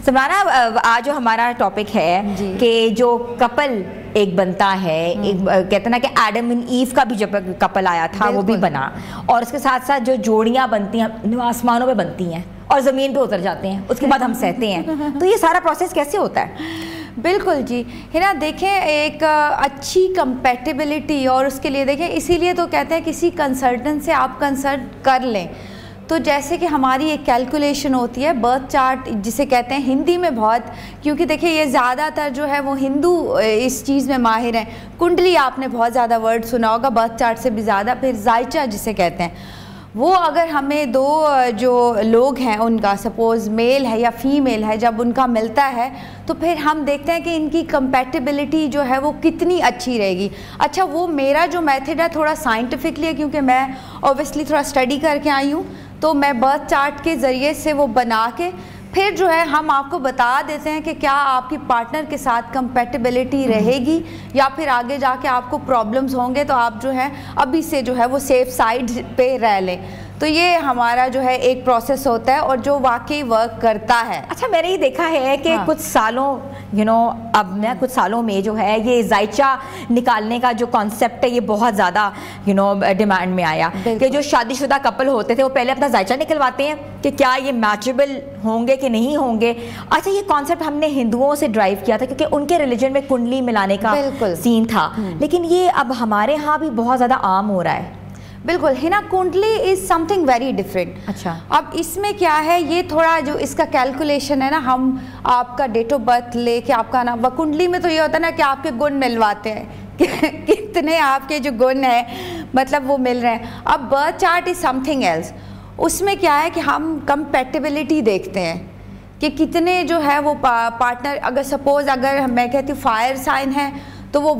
سمرانا آج جو ہمارا ٹاپک ہے کہ جو کپل ایک بنتا ہے، ایک کہتے ہیں نا کہ ایڈم اینڈ ایو کا بھی جب کپل آیا تھا وہ بھی بنا، اور اس کے ساتھ ساتھ جو جوڑیاں بنتی ہیں آسمانوں پہ بنتی ہیں اور زمین پہ اتر جاتے ہیں، اس کے بعد ہم سہتے ہیں، تو یہ سارا پروسیس کیسے ہوتا ہے؟ بالکل جی ہے نا، دیکھیں ایک اچھی کمپیٹیبلٹی، اور اس کے لیے دیکھیں اسی لیے تو کہتے ہیں کسی کنسلٹنٹ سے آپ کنسلٹ کر لیں. تو جیسے کہ ہماری ایک کیلکولیشن ہوتی ہے برتھ چارٹ جسے کہتے ہیں ہندی میں بہت، کیونکہ دیکھیں یہ زیادہ تر جو ہے وہ ہندو اس چیز میں ماہر ہیں. کنڈلی آپ نے بہت زیادہ ورڈ سنا ہوگا برتھ چارٹ سے بھی زیادہ. پھر زائچہ جسے کہتے ہیں، وہ اگر ہمیں دو جو لوگ ہیں ان کا سپوز میل ہے یا فیمیل ہے، جب ان کا ملتا ہے تو پھر ہم دیکھتے ہیں کہ ان کی کمپیٹیبلٹی جو ہے وہ کتنی اچھی رہے گی. اچھا وہ میرا جو میتھڈ ہے تھوڑا سائنٹیفکلی ہے، کیونکہ میں اوبیسلی تھوڑا اسٹڈی کر کے آئی ہوں، تو میں برتھ چارٹ کے ذریعے سے وہ بنا کے پھر جو ہے ہم آپ کو بتا دیتے ہیں کہ کیا آپ کی پارٹنر کے ساتھ کمپیٹیبلٹی رہے گی یا پھر آگے جا کے آپ کو پرابلمز ہوں گے، تو آپ جو ہے ابھی سے جو ہے وہ سیف سائڈ پہ رہ لیں. تو یہ ہمارا جو ہے ایک پروسیس ہوتا ہے اور جو واقعی ورک کرتا ہے. اچھا میں نے یہ دیکھا ہے کہ کچھ سالوں اب میں کچھ سالوں میں جو ہے یہ زائچہ نکالنے کا جو کانسیپٹ ہے یہ بہت زیادہ ڈیمانڈ میں آیا کہ جو شادی شدہ کپل ہوتے تھے وہ پہلے اپنا زائچہ نکلواتے ہیں کہ کیا یہ میچبل ہوں گے کہ نہیں ہوں گے. اچھا یہ کانسیپٹ ہم نے ہندوؤں سے ڈرائیو کیا تھا کیونکہ ان کے ریلیجن میں کنڈلی ملانے کا سین تھا، لیکن یہ اب ہمارے ہاں بھی بہت زیادہ عام ہو رہا ہے. بالکل ہے نا، کنڈلی از سم تھنگ ویری ڈفرینٹ. اچھا اب اس میں کیا ہے، یہ تھوڑا جو اس کا کیلکولیشن ہے نا، ہم آپ کا ڈیٹ آف برتھ لے کے آپ کا نام، کنڈلی میں تو یہ ہوتا ہے نا کہ آپ کے گن ملواتے ہیں کتنے آپ کے جو گن ہیں مطلب وہ مل رہے ہیں. اب birth chart is something else. اس میں کیا ہے کہ ہم کمپیٹیبلٹی دیکھتے ہیں کہ کتنے جو ہے وہ پارٹنر، اگر سپوز اگر میں کہتی ہوں فائر سائن ہے تو وہ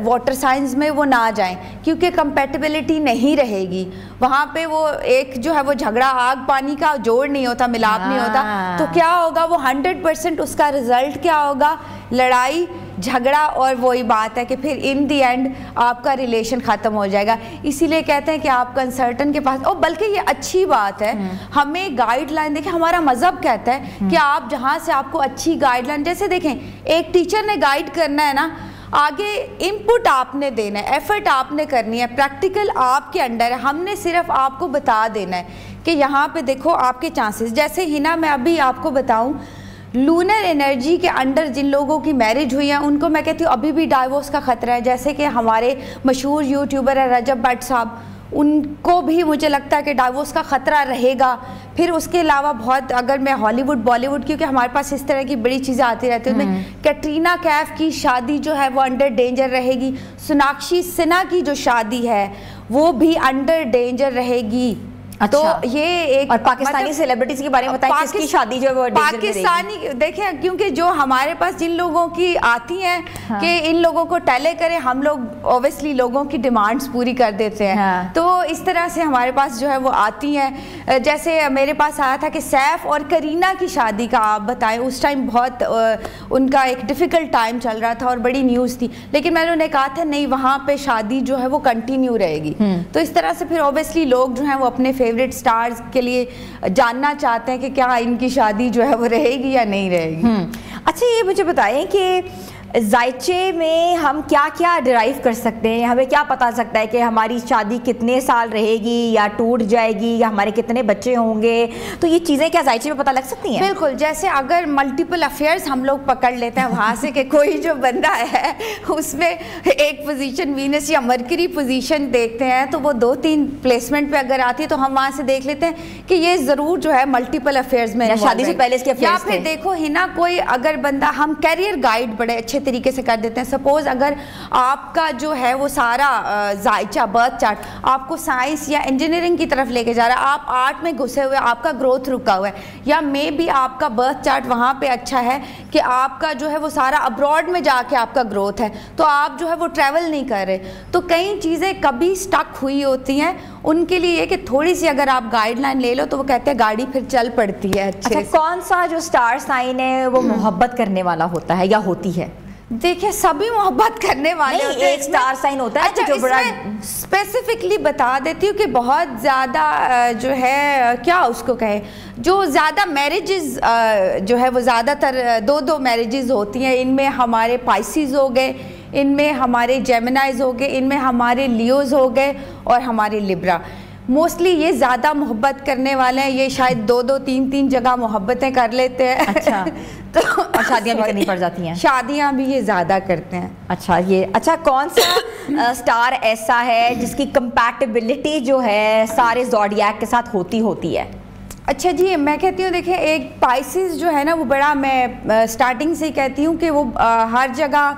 واٹر سائنس میں وہ نہ جائیں کیونکہ کمپیٹیبلٹی نہیں رہے گی وہاں پہ. وہ ایک جو ہے وہ جھگڑا آگ پانی کا جوڑ نہیں ہوتا، ملاپ نہیں ہوتا، تو کیا ہوگا وہ 100% اس کا رزلٹ کیا ہوگا، لڑائی جھگڑا، اور وہی بات ہے کہ پھر ان دی اینڈ آپ کا ریلیشن ختم ہو جائے گا. اسی لیے کہتے ہیں کہ آپ کنسلٹنٹ کے پاس، اور بلکہ یہ اچھی بات ہے، ہمیں گائیڈ لائن دیکھیں، ہمارا مذہب کہتا ہے کہ آپ جہاں سے آپ کو اچھی گائیڈ لائن، جیسے دیکھیں ایک ٹیچر نے گائیڈ کرنا ہے نا، آگے انپٹ آپ نے دینا ہے، ایفرٹ آپ نے کرنی ہے، پریکٹیکل آپ کے انڈر ہے. ہم نے صرف آپ کو بتا دینا ہے کہ یہاں پہ دیکھو آپ کے چانسز. جیسے ہنا میں ابھی آپ کو بتاؤں، لونر انرجی کے انڈر جن لوگوں کی میرج ہوئی ہیں ان کو میں کہتی ہوں ابھی بھی ڈائیورس کا خطرہ ہے. جیسے کہ ہمارے مشہور یوٹیوبر ہیں رجب بٹ صاحب، ان کو بھی مجھے لگتا ہے کہ ڈائیورس کا خطرہ رہے گا. پھر اس کے علاوہ بہت، اگر میں ہالی ووڈ بالی ووڈ، کیونکہ ہمارے پاس اس طرح کی بڑی چیزیں آتی رہتی ہیں، کیٹرینا کیف کی شادی جو ہے وہ انڈر ڈینجر رہے گی. سوناکشی سنہا کی جو شادی ہے وہ بھی انڈر ڈینجر رہے گی. تو یہ ایک، اور پاکستانی سیلیبریٹیز کے بارے میں بتائیں کس کی شادی جو ہے وہ پاکستانی، دیکھیں کیونکہ جو ہمارے پاس جن لوگوں کی آتی ہیں کہ ان لوگوں کو ٹیلے کریں، ہم لوگ اوبیسلی لوگوں کی ڈیمانڈز پوری کر دیتے ہیں، تو اس طرح سے ہمارے پاس جو ہے وہ آتی ہیں. جیسے میرے پاس آیا تھا کہ سیف اور کرینہ کی شادی کا آپ بتائیں، اس ٹائم بہت ان کا ایک ڈیفیکلٹ ٹائم چل رہا تھا اور بڑی نیوز تھی، لیکن میں نے انہیں کہا تھا نہیں وہاں پہ شادی جو ہے وہ کنٹینیو رہے گی. تو اس طرح سے پھر اوبیسلی لوگ جو ہیں وہ اپنے فیوریٹ سٹارز کے لیے جاننا چاہتے ہیں کہ کیا ان کی شادی جو ہے وہ رہے گی یا نہیں رہے گی. اچھا یہ مجھے بتائیں کہ زائچے میں ہم کیا کیا ڈرائیو کر سکتے ہیں، ہمیں کیا پتا سکتا ہے کہ ہماری شادی کتنے سال رہے گی یا ٹوٹ جائے گی یا ہمارے کتنے بچے ہوں گے، تو یہ چیزیں کیا زائچے میں پتہ لگ سکتی ہیں؟ بالکل، جیسے اگر ملٹیپل افیئرز ہم لوگ پکڑ لیتے ہیں وہاں سے کہ کوئی جو بندہ ہے اس میں ایک پوزیشن وینس یا مرکری پوزیشن دیکھتے ہیں تو وہ 2-3 پلیسمنٹ پہ اگر آتی ہے تو ہم وہاں سے دیکھ لیتے ہیں کہ یہ ضرور جو ہے ملٹیپل افیئرز میں شادی سے پہلے اس کے افیئرز تھے. یا پھر دیکھو ہنا کوئی اگر بندہ، ہم کیریئر گائیڈ بڑے اچھے طریقے سے کر دیتے ہیں. سپوز اگر آپ کا جو ہے وہ سارا زائچہ برتھ چارٹ آپ کو سائنس یا انجینئرنگ کی طرف لے کے جا رہا ہے، آپ آرٹ میں گھسے ہوئے، آپ کا گروتھ رکا ہوا ہے، یا مے بی آپ کا برتھ چارٹ وہاں پہ اچھا ہے کہ آپ کا جو ہے وہ سارا ابراڈ میں جا کے آپ کا گروتھ ہے، تو آپ جو ہے وہ ٹریول نہیں کر رہے، تو کئی چیزیں کبھی سٹک ہوئی ہوتی ہیں. ان کے لیے یہ کہ تھوڑی سی اگر آپ گائیڈ لائن لے لو تو وہ کہتے ہیں گاڑی پھر چل پڑتی ہے. اچھا کون سا جو سٹار سائن ہے وہ محبت کرنے والا ہوتا ہے یا ہوتی ہے؟ دیکھیں سبھی محبت کرنے والے ہوتے ہیں, ایک سٹار سائن ہوتا ہے جو بڑا. اسپیسیفکلی بتا دیتی ہوں کہ بہت زیادہ جو ہے کیا اس کو کہے, جو زیادہ میرجز جو ہے وہ زیادہ تر 2 میرجز ہوتی ہیں. ان میں ہمارے پائسیز ہو گئے, ان میں ہمارے جیمنائز ہو گئے, ان میں ہمارے لیوز ہو گئے اور ہمارے لبرا. موسٹلی یہ زیادہ محبت کرنے والے ہیں, یہ شاید 2 3 جگہ محبتیں کر لیتے ہیں. اچھا تو اور شادیاں بھی کرنی پڑ جاتی ہیں, شادیاں بھی یہ زیادہ کرتے ہیں. اچھا کون سا سٹار ایسا ہے جس کی کمپیٹیبلٹی جو ہے سارے زوڈیاک کے ساتھ ہوتی ہے؟ اچھا جی, میں کہتی ہوں دیکھیں ایک پائسز جو ہے نا وہ بڑا, میں سٹارٹنگ سے ہی کہتی ہوں کہ وہ ہر جگہ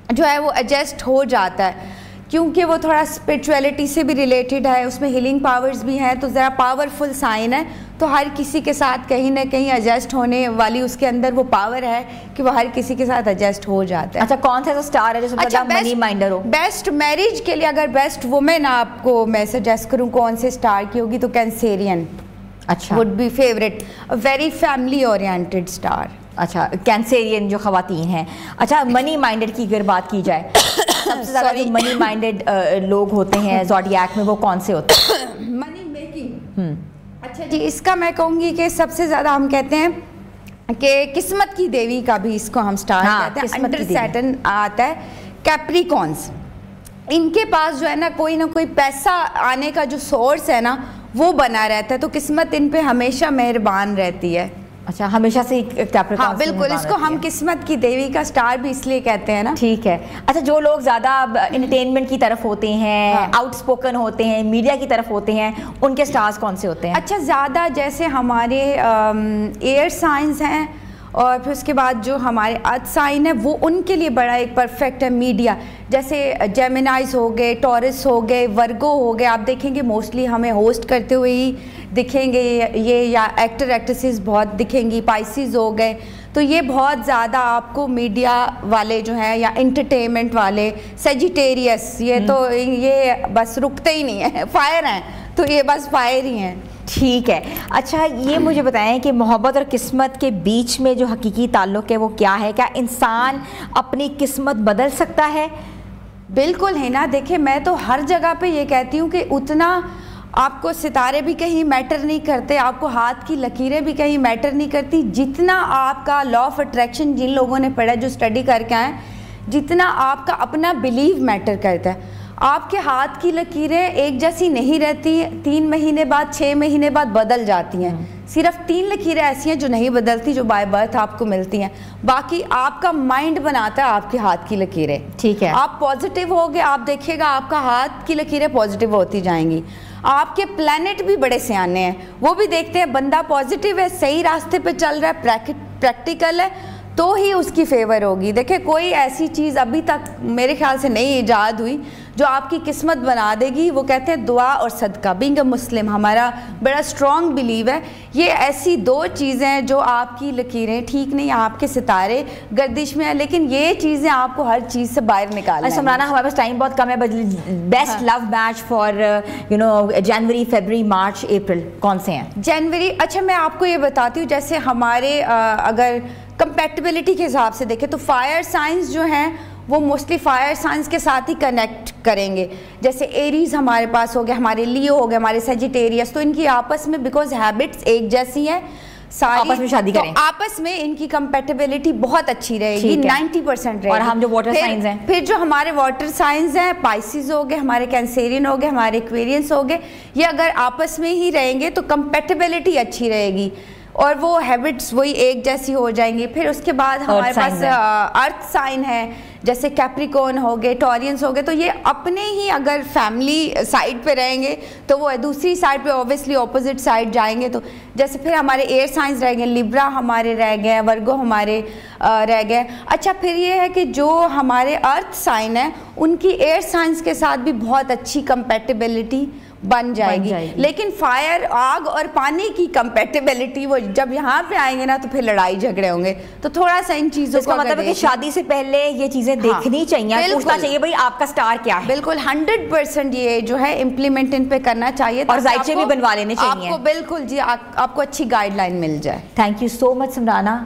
جو ہے وہ ایڈجسٹ ہو جاتا ہے, کیونکہ وہ تھوڑا اسپرچویلٹی سے بھی ریلیٹڈ ہے, اس میں ہیلنگ پاورز بھی ہیں, تو ذرا پاورفل سائن ہے. تو ہر کسی کے ساتھ کہیں نہ کہیں ایڈجسٹ ہونے والی اس کے اندر وہ پاور ہے کہ وہ ہر کسی کے ساتھ ایڈجسٹ ہو جاتا ہے. اچھا کون سا سٹار ہے جو سب سے زیادہ منی مائنڈر ہو؟ بیسٹ میرج کے لیے اگر بیسٹ وومن آپ کو میں سجیسٹ کروں کون سے سٹار کی ہوگی تو کینسیرین. اچھا would be favourite, very family oriented star. اچھا کینسیرین جو خواتین ہیں. اچھا منی مائنڈڈ کی اگر بات کی جائے, سب سے زیادہ جو منی مائنڈڈ لوگ ہوتے ہیں زوڈیاک میں وہ کون سے ہوتے ہیں؟ Money making. اچھا جی, اس کا میں کہوں گی کہ سب سے زیادہ ہم کہتے ہیں کہ قسمت کی دیوی کا بھی اس کو ہم سٹار کہتے ہیں. انڈر سیٹرن آتا ہے کیپریکونس. ان کے پاس جو ہے نا کوئی نہ کوئی پیسہ آنے کا جو سورس ہے نا وہ بنا رہتا ہے, تو قسمت ان پہ ہمیشہ مہربان رہتی ہے. اچھا ہمیشہ سے کیپریکون. ہاں بالکل, اس کو ہم قسمت کی دیوی کا سٹار بھی اس لیے کہتے ہیں نا. ٹھیک ہے. اچھا جو لوگ زیادہ انٹرٹینمنٹ کی طرف ہوتے ہیں, آؤٹ اسپوکن ہوتے ہیں, میڈیا کی طرف ہوتے ہیں, ان کے سٹارز کون سے ہوتے ہیں؟ اچھا زیادہ جیسے ہمارے ایئر سائنس ہیں, اور پھر اس کے بعد جو ہمارے ارتھ سائن ہے وہ ان کے لیے بڑا ایک پرفیکٹ ہے میڈیا. جیسے جیمنائز ہو گئے, ٹورس ہو گئے, ورگو ہو گئے. آپ دیکھیں گے موسٹلی ہمیں ہوسٹ کرتے ہوئے ہی دکھیں گے یہ, یا ایکٹر ایکٹریسز بہت دکھیں گی. پائسیز ہو گئے, تو یہ بہت زیادہ آپ کو میڈیا والے جو ہیں یا انٹرٹینمنٹ والے. سیجیٹیریس, یہ تو یہ بس رکتے ہی نہیں ہیں, فائر ہیں, تو یہ بس فائر ہی ہیں. ٹھیک ہے. اچھا یہ مجھے بتائیں کہ محبت اور قسمت کے بیچ میں جو حقیقی تعلق ہے وہ کیا ہے؟ کیا انسان اپنی قسمت بدل سکتا ہے؟ بالکل ہے نا. دیکھیں میں تو ہر جگہ پہ یہ کہتی ہوں کہ اتنا آپ کو ستارے بھی کہیں میٹر نہیں کرتے, آپ کو ہاتھ کی لکیریں بھی کہیں میٹر نہیں کرتی, جتنا آپ کا لا آف اٹریکشن جن لوگوں نے پڑھا جو اسٹڈی کر کے آئے, جتنا آپ کا اپنا بلیو میٹر کرتا ہے. آپ کے ہاتھ کی لکیریں ایک جیسی نہیں رہتی, 3 مہینے بعد 6 مہینے بعد بدل جاتی ہیں. صرف 3 لکیریں ایسی ہیں جو نہیں بدلتی, جو بائی برتھ آپ کو ملتی ہیں. باقی آپ کا مائنڈ بناتا ہے آپ کے ہاتھ کی لکیریں. ٹھیک ہے. آپ پازیٹیو ہوگے, آپ دیکھیے گا آپ کا ہاتھ کی لکیریں پازیٹیو ہوتی جائیں گی. آپ کے پلانٹ بھی بڑے سیانے ہیں, وہ بھی دیکھتے ہیں بندہ پازیٹیو ہے, صحیح راستے پہ چل رہا ہے, پریکٹیکل ہے, تو ہی اس کی فیور ہوگی. دیکھیں کوئی ایسی چیز ابھی تک میرے خیال سے نہیں ایجاد ہوئی جو آپ کی قسمت بنا دے گی. وہ کہتے ہیں دعا اور صدقہ. بینگ اے مسلم ہمارا بڑا اسٹرانگ بلیو ہے. یہ ایسی 2 چیزیں ہیں جو آپ کی لکیریں ٹھیک نہیں, آپ کے ستارے گردش میں ہیں, لیکن یہ چیزیں آپ کو ہر چیز سے باہر نکالنا ہے. سمرانا ہمارے پاس ٹائم بہت کم ہے, best love match for January, February, March, April کون سے ہیں؟ جنوری. اچھا میں آپ کو یہ بتاتی ہوں, جیسے ہمارے اگر کمپیٹیبلٹی کے حساب سے دیکھیں تو فائر سائنس جو ہیں وہ موسٹلی فائر سائنس کے ساتھ ہی کنیکٹ کریں گے. جیسے ایریز ہمارے پاس ہو گئے, ہمارے لیو ہو گئے, ہمارے سیجیٹیریس, تو ان کی آپس میں بیکاز ہیبٹس ایک جیسی ہیں, آپس میں شادی کریں, آپس میں ان کی کمپیٹیبلٹی بہت اچھی رہے گی, 90% رہے گی. اور ہم جو واٹر سائنس ہیں, پھر جو ہمارے واٹر سائنس ہیں, پائسیز ہو گئے, ہمارے کینسیرین ہو گئے, ہمارے ایکویرینس ہو گئے, یہ اگر آپس میں ہی رہیں گے تو کمپیٹیبلٹی اچھی رہے گی اور وہ ہیبٹس وہی ایک جیسی ہو جائیں گی. پھر اس کے بعد ہمارے پاس ارتھ سائن ہے, جیسے کیپریکون ہو گئے, ٹورینس ہو گئے, تو یہ اپنے ہی اگر فیملی سائڈ پہ رہیں گے تو وہ دوسری سائڈ پہ اوبیسلی اپوزٹ سائڈ جائیں گے. تو جیسے پھر ہمارے ایئر سائنس رہ گئے, لیبرا ہمارے رہ گئے, ورگو ہمارے رہ گئے. اچھا پھر یہ ہے کہ جو ہمارے ارتھ سائن ہیں ان کی ایئر سائنس کے ساتھ بھی بہت اچھی کمپیٹیبلٹی بن جائے گی. لیکن فائر, آگ اور پانی کی کمپیٹیبلٹی وہ جب یہاں پہ آئیں گے نا تو پھر لڑائی جھگڑے ہوں گے. تو تھوڑا سا ان چیزوں اس کا مطلب ہے کہ شادی سے پہلے یہ چیزیں دیکھنی چاہیے, پوچھنا چاہیے بھائی آپ کا سٹار کیا ہے. بالکل 100% یہ جو ہے امپلیمنٹ ان پہ کرنا چاہیے, اور ذائچے بھی بنوا لینے چاہیے آپ کو. بالکل جی, آپ کو اچھی گائیڈ لائن مل جائے. Thank you so much سمرانا.